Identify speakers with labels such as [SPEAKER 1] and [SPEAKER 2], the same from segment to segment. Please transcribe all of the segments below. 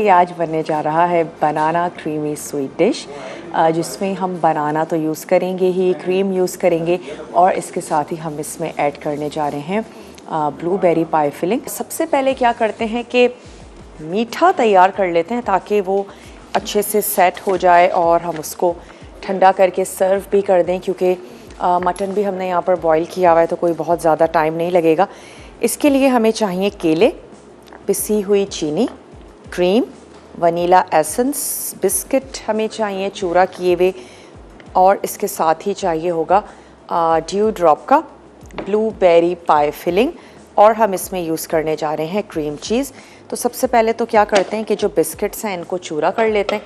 [SPEAKER 1] ये आज बनने जा रहा है बनाना क्रीमी स्वीट डिश, जिसमें हम बनाना तो यूज़ करेंगे ही, क्रीम यूज़ करेंगे और इसके साथ ही हम इसमें ऐड करने जा रहे हैं ब्लूबेरी पाई फिलिंग। सबसे पहले क्या करते हैं कि मीठा तैयार कर लेते हैं ताकि वो अच्छे से सेट हो जाए और हम उसको ठंडा करके सर्व भी कर दें, क्योंकि मटन भी हमने यहाँ पर बॉईल किया हुआ है तो कोई बहुत ज़्यादा टाइम नहीं लगेगा। इसके लिए हमें चाहिए केले, पिसी हुई चीनी, क्रीम, वनीला एसेंस, बिस्किट हमें चाहिए चूरा किए हुए, और इसके साथ ही चाहिए होगा ड्यू ड्रॉप का ब्लूबेरी पाई फिलिंग, और हम इसमें यूज़ करने जा रहे हैं क्रीम चीज़। तो सबसे पहले तो क्या करते हैं कि जो बिस्किट्स हैं इनको चूरा कर लेते हैं,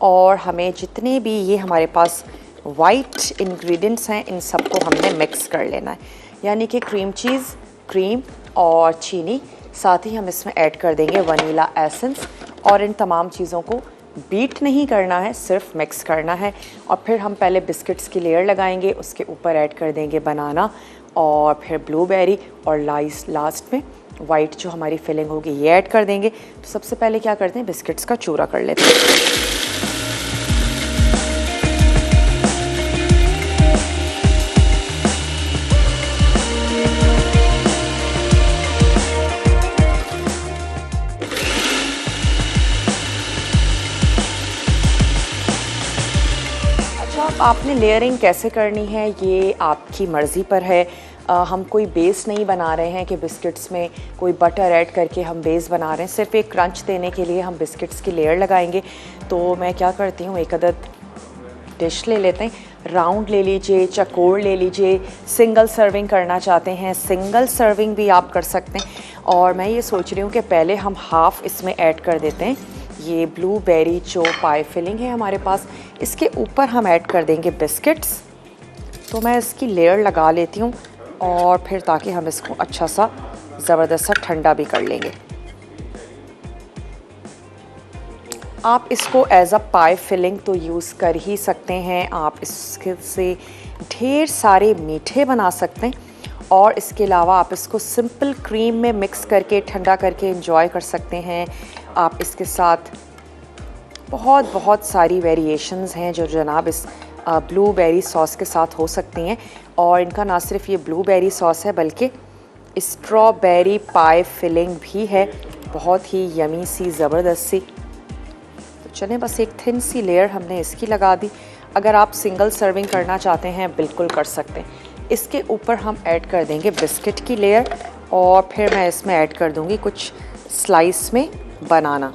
[SPEAKER 1] और हमें जितने भी ये हमारे पास वाइट इंग्रेडिएंट्स हैं इन सबको हमने मिक्स कर लेना है, यानी कि क्रीम चीज़, क्रीम और चीनी, साथ ही हम इसमें ऐड कर देंगे वनीला एसेंस, और इन तमाम चीज़ों को बीट नहीं करना है, सिर्फ मिक्स करना है। और फिर हम पहले बिस्किट्स की लेयर लगाएंगे, उसके ऊपर ऐड कर देंगे बनाना और फिर ब्लूबेरी, और लास्ट में वाइट जो हमारी फिलिंग होगी ये ऐड कर देंगे। तो सबसे पहले क्या करते हैं, बिस्किट्स का चूरा कर लेते हैं। आपने लेयरिंग कैसे करनी है ये आपकी मर्ज़ी पर है। हम कोई बेस नहीं बना रहे हैं कि बिस्किट्स में कोई बटर ऐड करके हम बेस बना रहे हैं, सिर्फ एक क्रंच देने के लिए हम बिस्किट्स की लेयर लगाएंगे। तो मैं क्या करती हूँ, एक अदद डिश ले लेते हैं, राउंड ले लीजिए, चकोर ले लीजिए, सिंगल सर्विंग करना चाहते हैं सिंगल सर्विंग भी आप कर सकते हैं। और मैं ये सोच रही हूँ कि पहले हम हाफ़ इसमें ऐड कर देते हैं, ये ब्लूबेरी जो पाई फिलिंग है हमारे पास, इसके ऊपर हम ऐड कर देंगे बिस्किट्स। तो मैं इसकी लेयर लगा लेती हूँ और फिर ताकि हम इसको अच्छा सा ज़बरदस्त सा ठंडा भी कर लेंगे। आप इसको एज अ पाई फिलिंग तो यूज़ कर ही सकते हैं, आप इसके से ढेर सारे मीठे बना सकते हैं, और इसके अलावा आप इसको सिंपल क्रीम में मिक्स करके ठंडा करके एंजॉय कर सकते हैं। आप इसके साथ बहुत सारी वेरिएशंस हैं जो जनाब इस ब्लूबेरी सॉस के साथ हो सकती हैं। और इनका ना सिर्फ ये ब्लूबेरी सॉस है बल्कि स्ट्रॉबेरी पाई फिलिंग भी है, बहुत ही यमी सी, ज़बरदस्त सी। तो चलें, बस एक थिन सी लेयर हमने इसकी लगा दी। अगर आप सिंगल सर्विंग करना चाहते हैं बिल्कुल कर सकते हैं। इसके ऊपर हम ऐड कर देंगे बिस्किट की लेयर, और फिर मैं इसमें ऐड कर दूंगी कुछ स्लाइस में बनाना।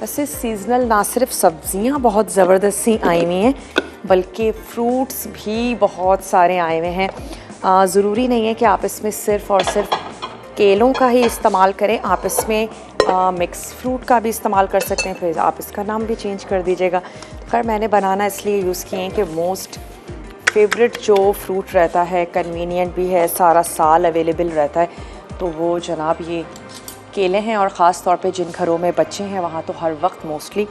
[SPEAKER 1] वैसे सीज़नल ना सिर्फ सब्ज़ियां बहुत ज़बरदस्त सी आई हुई हैं बल्कि फ्रूट्स भी बहुत सारे आए हुए हैं। ज़रूरी नहीं है कि आप इसमें सिर्फ़ और सिर्फ केलों का ही इस्तेमाल करें, आप इसमें मिक्स फ्रूट का भी इस्तेमाल कर सकते हैं, फिर आप इसका नाम भी चेंज कर दीजिएगा। खैर मैंने बनाना इसलिए यूज़ किए हैं कि मोस्ट फेवरेट जो फ्रूट रहता है, कन्वीनियंट भी है, सारा साल अवेलेबल रहता है, तो वो जनाब ये केले हैं। और ख़ास तौर पे जिन घरों में बच्चे हैं वहाँ तो हर वक्त मोस्टली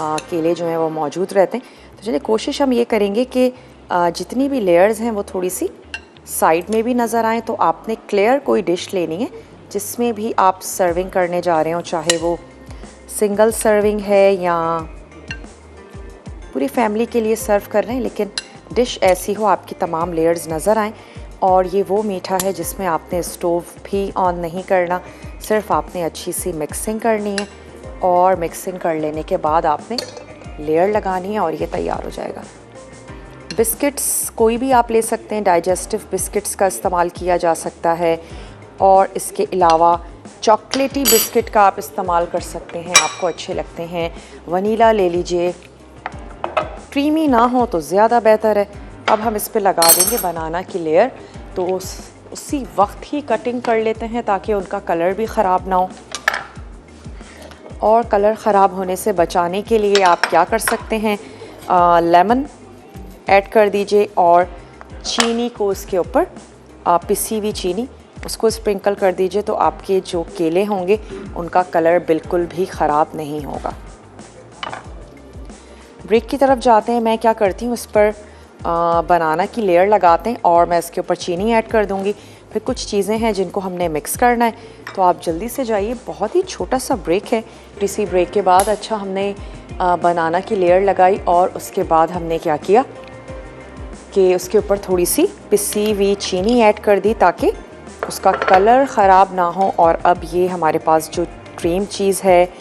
[SPEAKER 1] केले जो हैं वो मौजूद रहते हैं। तो चलिए कोशिश हम ये करेंगे कि जितनी भी लेयर्स हैं वो थोड़ी सी साइड में भी नज़र आएँ। तो आपने क्लियर कोई डिश लेनी है जिसमें भी आप सर्विंग करने जा रहे हो, चाहे वो सिंगल सर्विंग है या पूरी फैमिली के लिए सर्व कर रहे हैं, लेकिन डिश ऐसी हो आपकी तमाम लेयर्स नज़र आएँ। और ये वो मीठा है जिसमें आपने स्टोव भी ऑन नहीं करना, सिर्फ आपने अच्छी सी मिक्सिंग करनी है, और मिक्सिंग कर लेने के बाद आपने लेयर लगानी है और ये तैयार हो जाएगा। बिस्किट्स कोई भी आप ले सकते हैं, डाइजेस्टिव बिस्किट्स का इस्तेमाल किया जा सकता है, और इसके अलावा चॉकलेटी बिस्किट का आप इस्तेमाल कर सकते हैं, आपको अच्छे लगते हैं। वनीला ले लीजिए, क्रीमी ना हो तो ज़्यादा बेहतर है। अब हम इस पे लगा देंगे बनाना की लेयर, तो उसी वक्त ही कटिंग कर लेते हैं ताकि उनका कलर भी ख़राब ना हो। और कलर ख़राब होने से बचाने के लिए आप क्या कर सकते हैं, लेमन ऐड कर दीजिए, और चीनी को उसके ऊपर पिसी हुई चीनी उसको स्प्रिंकल कर दीजिए, तो आपके जो केले होंगे उनका कलर बिल्कुल भी ख़राब नहीं होगा। ब्रेक की तरफ जाते हैं। मैं क्या करती हूँ, इस पर बनाना की लेयर लगाते हैं और मैं इसके ऊपर चीनी ऐड कर दूँगी। फिर कुछ चीज़ें हैं जिनको हमने मिक्स करना है, तो आप जल्दी से जाइए। बहुत ही छोटा सा ब्रेक है। इसी ब्रेक के बाद अच्छा हमने बनाना की लेयर लगाई और उसके बाद हमने क्या किया कि उसके ऊपर थोड़ी सी पिसी हुई चीनी ऐड कर दी ताकि उसका कलर ख़राब ना हो। और अब ये हमारे पास जो क्रीम चीज़ है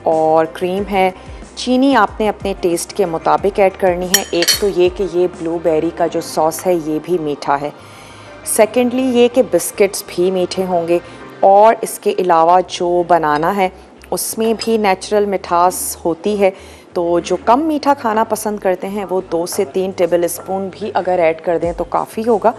[SPEAKER 1] और क्रीम है, चीनी आपने अपने टेस्ट के मुताबिक ऐड करनी है। एक तो ये कि ये ब्लूबेरी का जो सॉस है ये भी मीठा है, सेकेंडली ये कि बिस्किट्स भी मीठे होंगे, और इसके अलावा जो बनाना है उसमें भी नेचुरल मिठास होती है। तो जो कम मीठा खाना पसंद करते हैं वो 2 से 3 टेबल स्पून भी अगर ऐड कर दें तो काफ़ी होगा।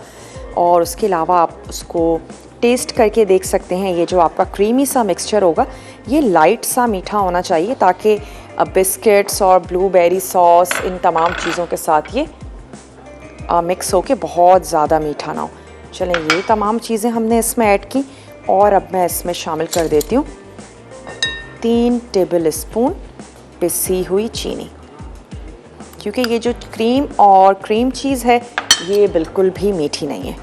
[SPEAKER 1] और उसके अलावा आप उसको टेस्ट करके देख सकते हैं। ये जो आपका क्रीमी सा मिक्सचर होगा ये लाइट सा मीठा होना चाहिए ताकि बिस्किट्स और ब्लूबेरी सॉस इन तमाम चीज़ों के साथ ये मिक्स होके बहुत ज़्यादा मीठा ना हो। चलें, ये तमाम चीज़ें हमने इसमें ऐड की और अब मैं इसमें शामिल कर देती हूँ 3 टेबल स्पून पिसी हुई चीनी, क्योंकि ये जो क्रीम और क्रीम चीज़ है ये बिल्कुल भी मीठी नहीं है।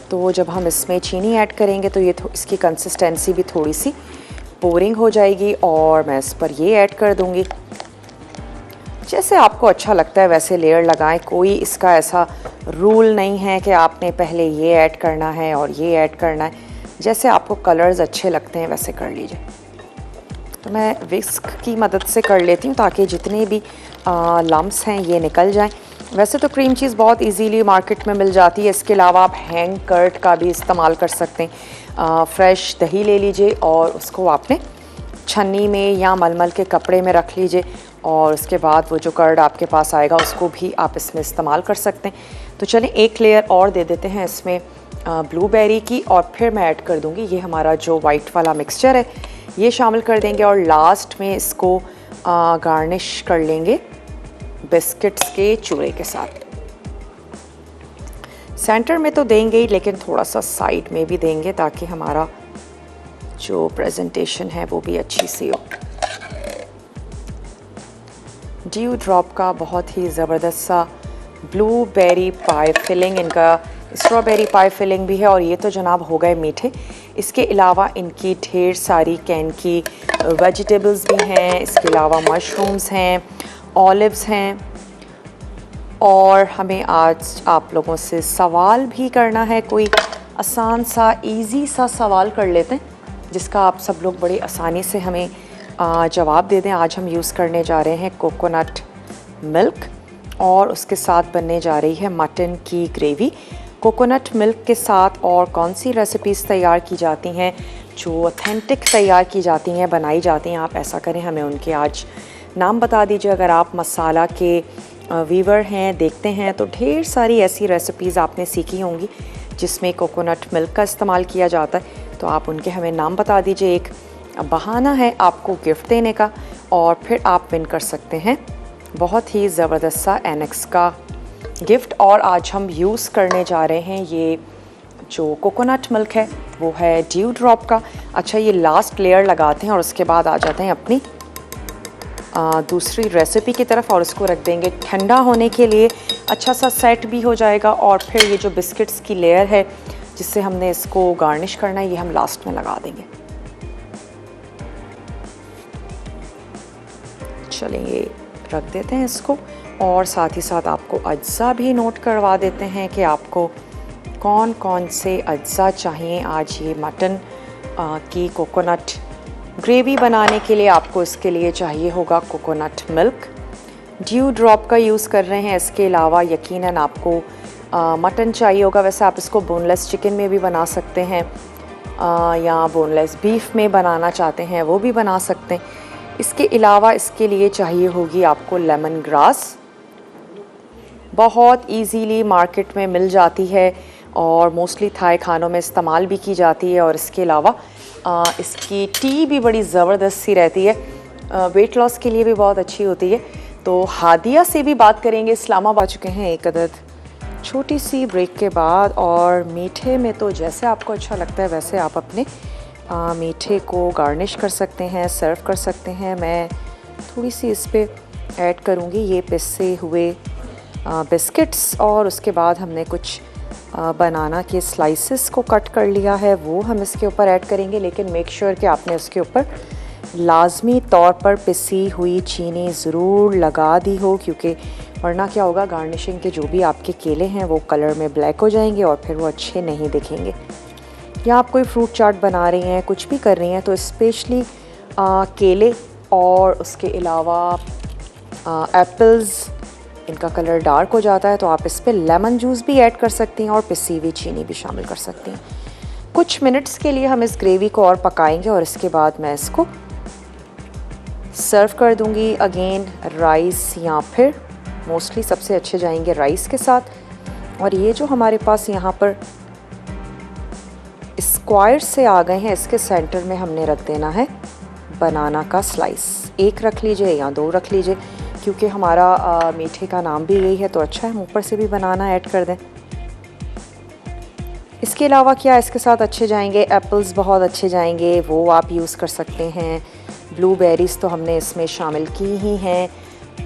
[SPEAKER 1] तो जब हम इसमें चीनी ऐड करेंगे तो ये इसकी कंसिस्टेंसी भी थोड़ी सी पोरिंग हो जाएगी। और मैं इस पर ये ऐड कर दूँगी, जैसे आपको अच्छा लगता है वैसे लेयर लगाएं। कोई इसका ऐसा रूल नहीं है कि आपने पहले ये ऐड करना है और ये ऐड करना है, जैसे आपको कलर्स अच्छे लगते हैं वैसे कर लीजिए। तो मैं विस्क की मदद से कर लेती हूँ ताकि जितने भी लम्स हैं ये निकल जाएं। वैसे तो क्रीम चीज़ बहुत इजीली मार्केट में मिल जाती है। इसके अलावा आप हैंग कर्ड का भी इस्तेमाल कर सकते हैं। फ्रेश दही ले लीजिए और उसको आपने छन्नी में या मलमल के कपड़े में रख लीजिए, और उसके बाद वो जो कर्ड आपके पास आएगा उसको भी आप इसमें इस्तेमाल कर सकते हैं। तो चलें एक लेयर और दे देते हैं इसमें ब्लूबेरी की, और फिर मैं ऐड कर दूँगी ये हमारा जो वाइट वाला मिक्सचर है ये शामिल कर देंगे, और लास्ट में इसको गार्निश कर लेंगे बिस्किट्स के चूरे के साथ। सेंटर में तो देंगे ही, लेकिन थोड़ा सा साइड में भी देंगे ताकि हमारा जो प्रेजेंटेशन है वो भी अच्छी सी हो। ड्यू ड्रॉप का बहुत ही ज़बरदस्त सा ब्लूबेरी पाई फिलिंग, इनका स्ट्रॉबेरी पाई फिलिंग भी है। और ये तो जनाब हो गए मीठे। इसके अलावा इनकी ढेर सारी कैन की वेजिटेबल्स भी हैं, इसके अलावा मशरूम्स हैं, ऑलिव्स हैं। और हमें आज आप लोगों से सवाल भी करना है, कोई आसान सा इजी सा सवाल कर लेते हैं जिसका आप सब लोग बड़ी आसानी से हमें जवाब दे दें। आज हम यूज़ करने जा रहे हैं कोकोनट मिल्क, और उसके साथ बनने जा रही है मटन की ग्रेवी। कोकोनट मिल्क के साथ और कौन सी रेसिपीज़ तैयार की जाती हैं जो ऑथेंटिक तैयार की जाती हैं, बनाई जाती हैं, आप ऐसा करें हमें उनके आज नाम बता दीजिए। अगर आप मसाला के वीवर हैं, देखते हैं, तो ढेर सारी ऐसी रेसिपीज़ आपने सीखी होंगी जिसमें कोकोनट मिल्क का इस्तेमाल किया जाता है, तो आप उनके हमें नाम बता दीजिए। एक बहाना है आपको गिफ्ट देने का, और फिर आप विन कर सकते हैं बहुत ही ज़बरदस्त सा एनेक्स का गिफ्ट। और आज हम यूज़ करने जा रहे हैं ये जो कोकोनट मिल्क है वो है ड्यू ड्रॉप का। अच्छा, ये लास्ट लेयर लगाते हैं और उसके बाद आ जाते हैं अपनी दूसरी रेसिपी की तरफ, और उसको रख देंगे ठंडा होने के लिए। अच्छा सा सेट भी हो जाएगा। और फिर ये जो बिस्किट्स की लेयर है जिससे हमने इसको गार्निश करना है, ये हम लास्ट में लगा देंगे। चलिए रख देते हैं इसको, और साथ ही साथ आपको अज्जा भी नोट करवा देते हैं कि आपको कौन कौन से अज्जा चाहिए। आज ये मटन की कोकोनट ग्रेवी बनाने के लिए आपको इसके लिए चाहिए होगा कोकोनट मिल्क, ड्यू ड्रॉप का यूज़ कर रहे हैं। इसके अलावा यकीनन आपको मटन चाहिए होगा। वैसे आप इसको बोनलेस चिकन में भी बना सकते हैं, या बोनलेस बीफ में बनाना चाहते हैं वो भी बना सकते हैं। इसके अलावा इसके लिए चाहिए होगी आपको लेमन ग्रास, बहुत इजीली मार्केट में मिल जाती है और मोस्टली थाई खानों में इस्तेमाल भी की जाती है। और इसके अलावा इसकी टी भी बड़ी ज़बरदस्त सी रहती है, वेट लॉस के लिए भी बहुत अच्छी होती है। तो हादिया से भी बात करेंगे। इस्लामाबाद चुके हैं एक अदद छोटी सी ब्रेक के बाद, और मीठे में तो जैसे आपको अच्छा लगता है वैसे आप अपने मीठे को गार्निश कर सकते हैं, सर्व कर सकते हैं। मैं थोड़ी सी इस पे ऐड करूँगी ये पिसे हुए बिस्किट्स, और उसके बाद हमने कुछ बनाना के स्लाइसेस को कट कर लिया है वो हम इसके ऊपर ऐड करेंगे, लेकिन मेक श्योर कि आपने उसके ऊपर लाजमी तौर पर पिसी हुई चीनी ज़रूर लगा दी हो, क्योंकि वरना क्या होगा, गार्निशिंग के जो भी आपके केले हैं वो कलर में ब्लैक हो जाएंगे और फिर वो अच्छे नहीं दिखेंगे। या आप कोई फ्रूट चाट बना रही हैं, कुछ भी कर रही हैं, तो स्पेशली केले और उसके अलावा एप्पल्स, इनका कलर डार्क हो जाता है तो आप इस पर लेमन जूस भी ऐड कर सकती हैं और पिसी हुई चीनी भी शामिल कर सकती हैं। कुछ मिनट्स के लिए हम इस ग्रेवी को और पकाएंगे और इसके बाद मैं इसको सर्व कर दूंगी। अगेन राइस या फिर मोस्टली सबसे अच्छे जाएंगे राइस के साथ। और ये जो हमारे पास यहाँ पर स्क्वायर से आ गए हैं, इसके सेंटर में हमने रख देना है बनाना का स्लाइस। एक रख लीजिए या दो रख लीजिए, क्योंकि हमारा मीठे का नाम भी यही है तो अच्छा है हम ऊपर से भी बनाना ऐड कर दें। इसके अलावा क्या इसके साथ अच्छे जाएंगे, एप्पल्स बहुत अच्छे जाएंगे, वो आप यूज़ कर सकते हैं। ब्लूबेरीज़ तो हमने इसमें शामिल की ही हैं।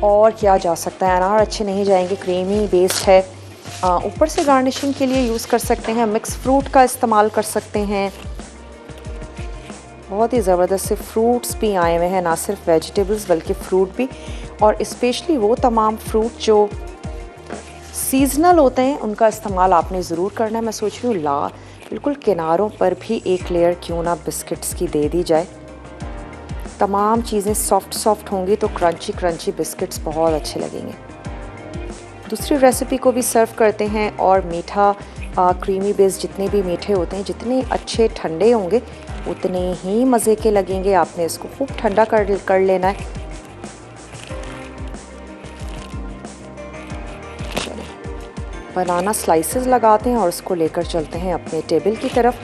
[SPEAKER 1] और क्या जा सकता है, अनार अच्छे नहीं जाएंगे, क्रीमी बेस्ड है। ऊपर से गार्निशिंग के लिए यूज़ कर सकते हैं, मिक्स फ्रूट का इस्तेमाल कर सकते हैं। बहुत ही ज़बरदस्त से फ्रूट्स भी आए हुए हैं, ना सिर्फ वेजिटेबल्स बल्कि फ्रूट भी, और स्पेशली वो तमाम फ्रूट जो सीजनल होते हैं उनका इस्तेमाल आपने ज़रूर करना है। मैं सोच रही हूँ बिल्कुल किनारों पर भी एक लेयर क्यों ना बिस्किट्स की दे दी जाए। तमाम चीज़ें सॉफ्ट होंगी तो क्रंची क्रंची बिस्किट्स बहुत अच्छे लगेंगे। दूसरी रेसिपी को भी सर्व करते हैं। और मीठा क्रीमी बेस जितने भी मीठे होते हैं, जितने अच्छे ठंडे होंगे उतने ही मज़े के लगेंगे। आपने इसको खूब ठंडा कर लेना है। बनाना स्लाइसेस लगाते हैं और उसको लेकर चलते हैं अपने टेबल की तरफ।